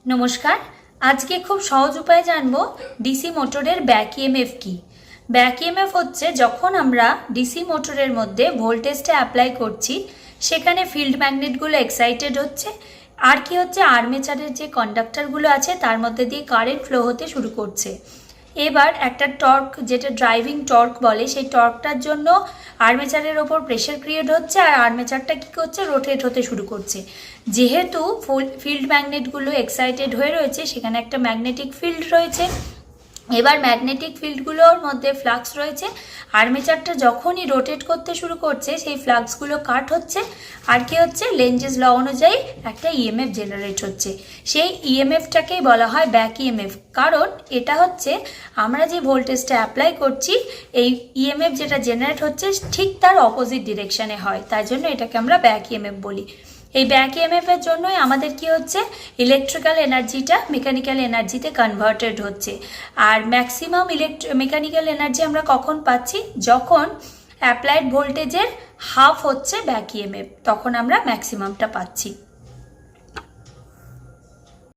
নমস্কার। আজকে খুব সহজ উপায়ে জানবো ডিসি মোটরের ব্যাক ইএমএফ কি। ব্যাক ইএমএফ হচ্ছে যখন আমরা ডিসি মোটরের মধ্যে ভোল্টেজটা অ্যাপ্লাই করছি, সেখানে ফিল্ড ম্যাগনেটগুলো এক্সাইটেড হচ্ছে, আর কি হচ্ছে আর্মেচারের যে কন্ডাক্টরগুলো আছে তার মধ্যে দিয়ে কারেন্ট ফ্লো হতে শুরু করছে। এবার একটা টর্ক, যেটা ড্রাইভিং টর্ক বলে, সেই টর্কটার জন্য আর্মেচারের ওপর প্রেশার ক্রিয়েট হচ্ছে আর আর্মেচারটা কী করছে, রোটেট হতে শুরু করছে। যেহেতু ফিল্ড ম্যাগনেটগুলো এক্সাইটেড হয়ে রয়েছে, সেখানে একটা ম্যাগনেটিক ফিল্ড রয়েছে। এবার ম্যাগনেটিক ফিল্ডগুলোর মধ্যে ফ্লাক্স রয়েছে। আর্মেচারটা যখনই রোটেট করতে শুরু করছে, সেই ফ্লাক্সগুলো কাট হচ্ছে আর কি হচ্ছে, লেনজেস ল অনুযায়ী একটা ইএমএফ জেনারেট হচ্ছে। সেই ইএমএফটাকেই বলা হয় ব্যাক ইএমএফ, কারণ এটা হচ্ছে আমরা যে ভোল্টেজটা অ্যাপ্লাই করছি, এই ইএমএফ যেটা জেনারেট হচ্ছে ঠিক তার অপোজিট ডিরেকশানে হয়, তাই জন্য এটাকে আমরা ব্যাক ইএমএফ বলি। এই ব্যাক ইএমএফের জন্যই আমাদের কি হচ্ছে, ইলেকট্রিক্যাল এনার্জিটা মেকানিক্যাল এনার্জিতে কনভার্টেড হচ্ছে। আর ম্যাক্সিমাম মেকানিক্যাল এনার্জি আমরা কখন পাচ্ছি, যখন অ্যাপ্লাইড ভোল্টেজের হাফ হচ্ছে ব্যাক ইএমএফ, তখন আমরা ম্যাক্সিমামটা পাচ্ছি।